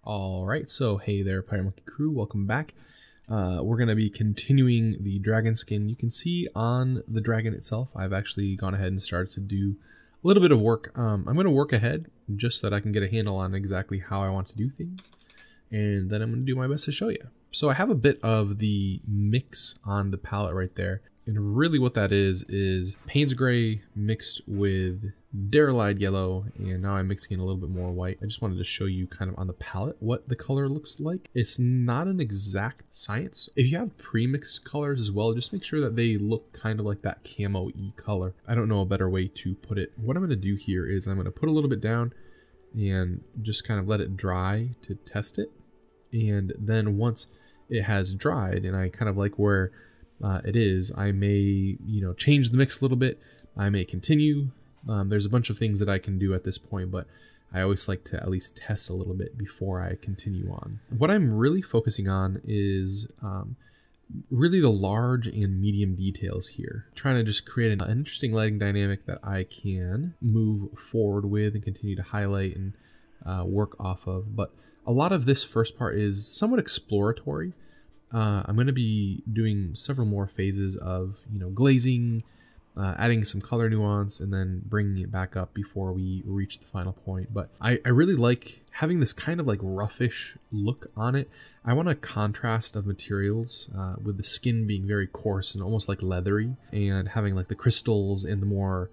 All right, so hey there, Pirate Monkey crew, welcome back. We're going to be continuing the dragon skin. You can see on the dragon itself, I've actually gone ahead and started to do a little bit of work. I'm going to work ahead just so that I can get a handle on exactly how I want to do things. And then I'm going to do my best to show you. So I have a bit of the mix on the palette right there. And really what that is Payne's Gray mixed with Darylide Yellow, and now I'm mixing in a little bit more white. I just wanted to show you kind of on the palette what the color looks like. It's not an exact science. If you have pre-mixed colors as well, just make sure that they look kind of like that camo-y color. I don't know a better way to put it. What I'm going to do here is I'm going to put a little bit down and just kind of let it dry to test it. And then once it has dried and I kind of like where it is, I may, change the mix a little bit. I may continue. There's a bunch of things that I can do at this point, but I always like to at least test a little bit before I continue on. What I'm really focusing on is really the large and medium details here. Trying to just create an interesting lighting dynamic that I can move forward with and continue to highlight and work off of. But a lot of this first part is somewhat exploratory. I'm going to be doing several more phases of, glazing, adding some color nuance, and then bringing it back up before we reach the final point. But I really like having this kind of like roughish look on it. I want a contrast of materials with the skin being very coarse and almost like leathery, and having like the crystals and the more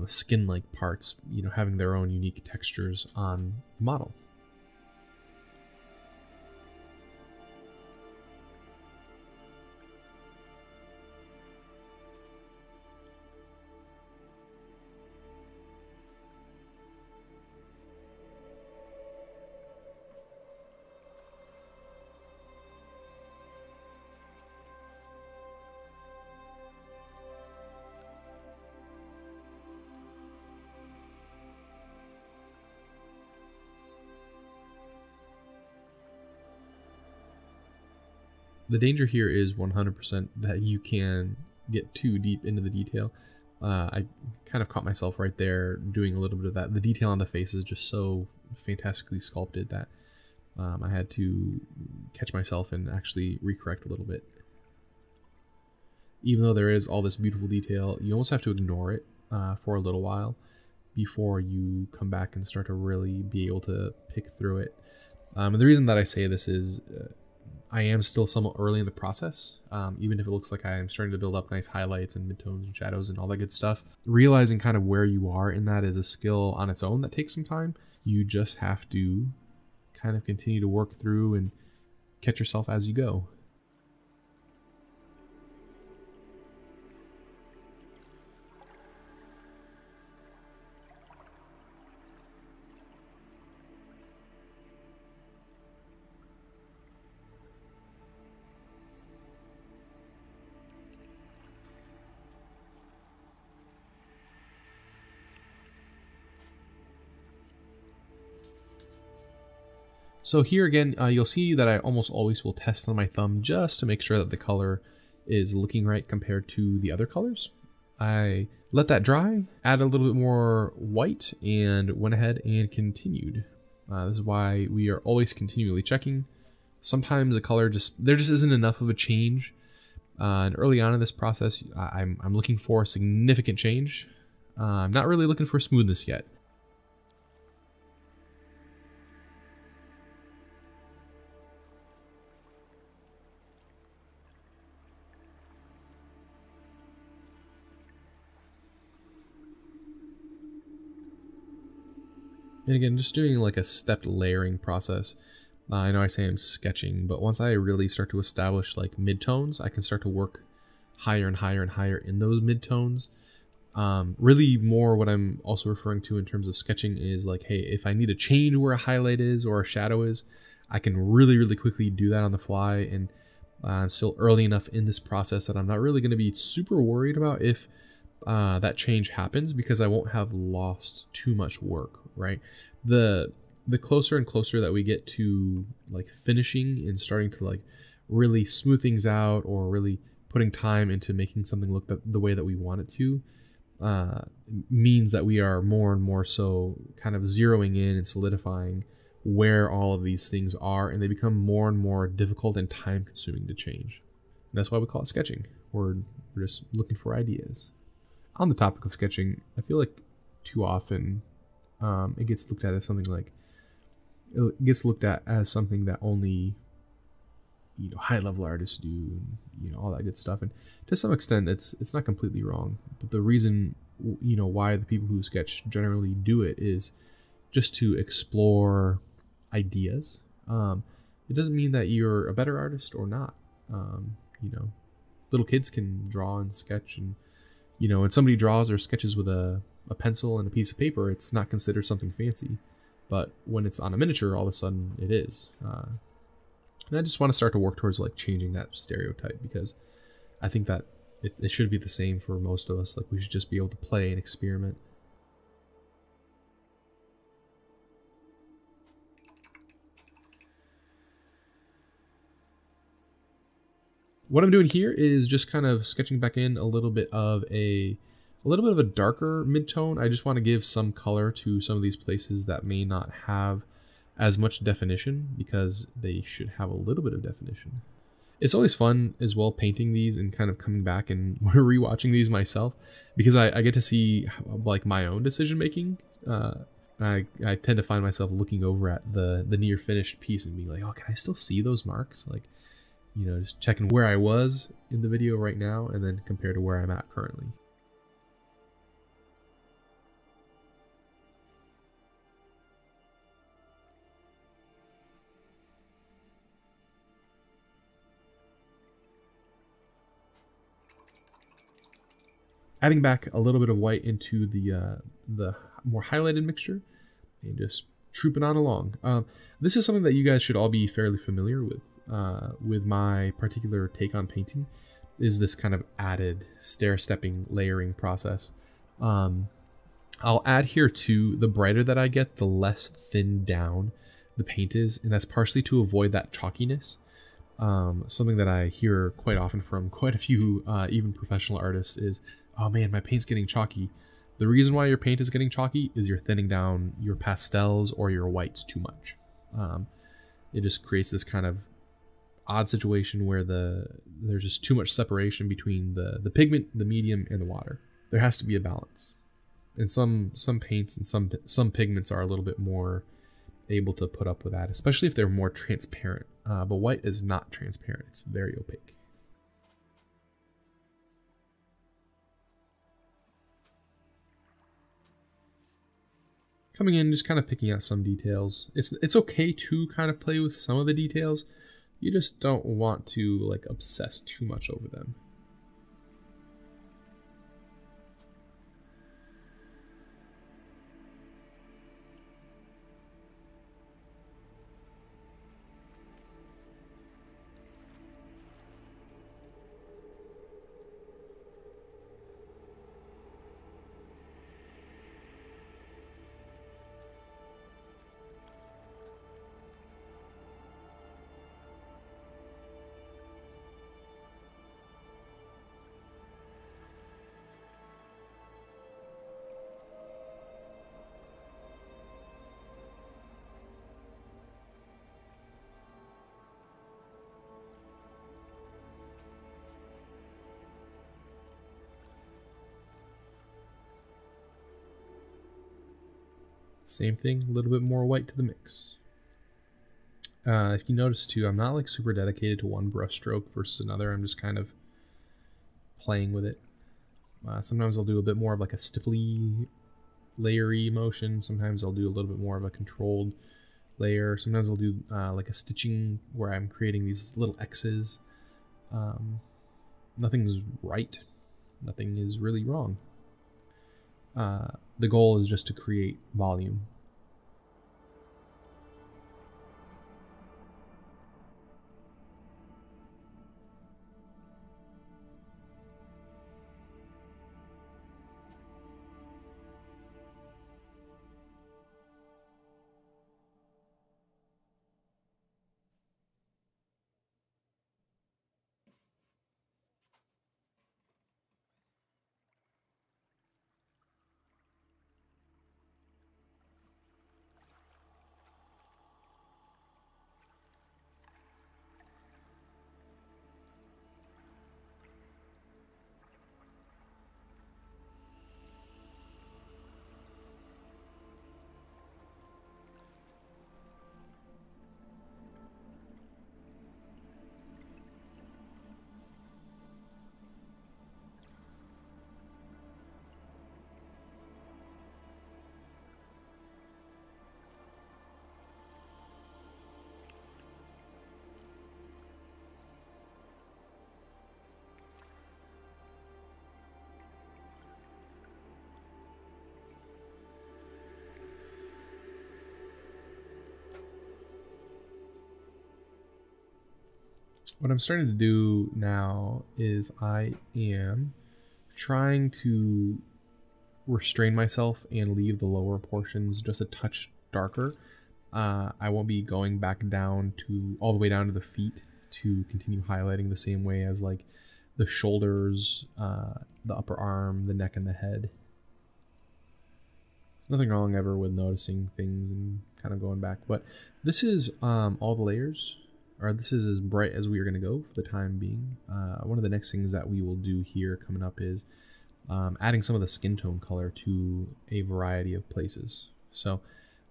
skin-like parts, having their own unique textures on the model. The danger here is 100% that you can get too deep into the detail. I kind of caught myself right there doing a little bit of that. The detail on the face is just so fantastically sculpted that I had to catch myself and actually recorrect a little bit. Even though there is all this beautiful detail, you almost have to ignore it for a little while before you come back and start to really be able to pick through it. And the reason that I say this is I am still somewhat early in the process, even if it looks like I am starting to build up nice highlights and midtones and shadows and all that good stuff. Realizing kind of where you are in that is a skill on its own that takes some time. You just have to kind of continue to work through and catch yourself as you go. So here again, you'll see that I almost always will test on my thumb just to make sure that the color is looking right compared to the other colors. I let that dry, add a little bit more white, and went ahead and continued. This is why we are always continually checking. Sometimes the color there just isn't enough of a change. And early on in this process, I'm looking for a significant change. I'm not really looking for smoothness yet. And again, just doing like a stepped layering process. I know I say I'm sketching, but once I really start to establish like midtones, I can start to work higher and higher and higher in those midtones. Really more what I'm also referring to in terms of sketching is like, hey, if I need to change where a highlight is or a shadow is, I can really, really quickly do that on the fly. And I'm still early enough in this process that I'm not really going to be super worried about if that change happens, because I won't have lost too much work, right? The closer and closer that we get to like finishing and starting to like really smooth things out, or really putting time into making something look the way that we want it to, means that we are more and more so kind of zeroing in and solidifying where all of these things are, and they become more and more difficult and time consuming to change. And that's why we call it sketching. We're just looking for ideas. On the topic of sketching, I feel like too often it gets looked at as something that only high level artists do, and all that good stuff. And to some extent, it's not completely wrong. But the reason why the people who sketch generally do it is just to explore ideas. It doesn't mean that you're a better artist or not. Little kids can draw and sketch, and when somebody draws or sketches with a pencil and a piece of paper, it's not considered something fancy. But when it's on a miniature, all of a sudden it is. And I just want to start to work towards like changing that stereotype, because I think that it should be the same for most of us. Like, we should just be able to play and experiment. What I'm doing here is just kind of sketching back in a little bit of a darker mid-tone. I just want to give some color to some of these places that may not have as much definition, because they should have a little bit of definition. It's always fun as well painting these and kind of coming back and rewatching these myself, because I get to see like my own decision making. I tend to find myself looking over at the near finished piece and being like, oh, can I still see those marks? Like, just checking where I was in the video right now and then compared to where I'm at currently. Adding back a little bit of white into the more highlighted mixture and just trooping on along. This is something that you guys should all be fairly familiar with. With my particular take on painting, is this kind of added stair-stepping layering process. I'll add here too, the brighter that I get, the less thinned down the paint is, and that's partially to avoid that chalkiness. Something that I hear quite often from quite a few even professional artists is, oh man, my paint's getting chalky. The reason why your paint is getting chalky is you're thinning down your pastels or your whites too much. It just creates this kind of odd situation where there's just too much separation between the pigment, the medium, and the water. There has to be a balance. And some paints and some pigments are a little bit more able to put up with that, especially if they're more transparent. But white is not transparent. It's very opaque. Coming in, just kind of picking out some details. It's okay to kind of play with some of the details. You just don't want to like obsess too much over them. Same thing, a little bit more white to the mix. If you notice too, I'm not like super dedicated to one brush stroke versus another. I'm just kind of playing with it. Sometimes I'll do a bit more of like a stipply, layery motion. Sometimes I'll do a little bit more of a controlled layer. Sometimes I'll do like a stitching where I'm creating these little X's. Nothing's right. Nothing is really wrong. The goal is just to create volume. what I'm starting to do now is I am trying to restrain myself and leave the lower portions just a touch darker. I won't be going back down to all the way down to the feet to continue highlighting the same way as like the shoulders, the upper arm, the neck, and the head. Nothing wrong ever with noticing things and kind of going back, but this is all the layers, or this is as bright as we are going to go for the time being. One of the next things that we will do here coming up is adding some of the skin tone color to a variety of places. So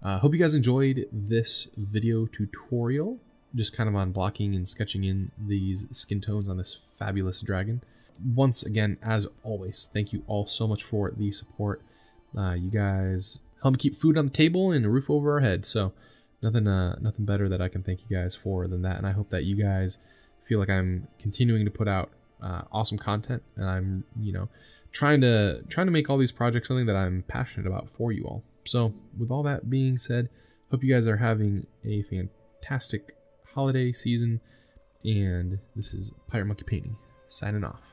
hope you guys enjoyed this video tutorial, just kind of on blocking and sketching in these skin tones on this fabulous dragon. Once again, as always, thank you all so much for the support. You guys help me keep food on the table and a roof over our head, so nothing better that I can thank you guys for than that. And I hope that you guys feel like I'm continuing to put out awesome content, and I'm, you know, trying to make all these projects something that I'm passionate about for you all. So with all that being said, hope you guys are having a fantastic holiday season, and this is Pirate Monkey Painting signing off.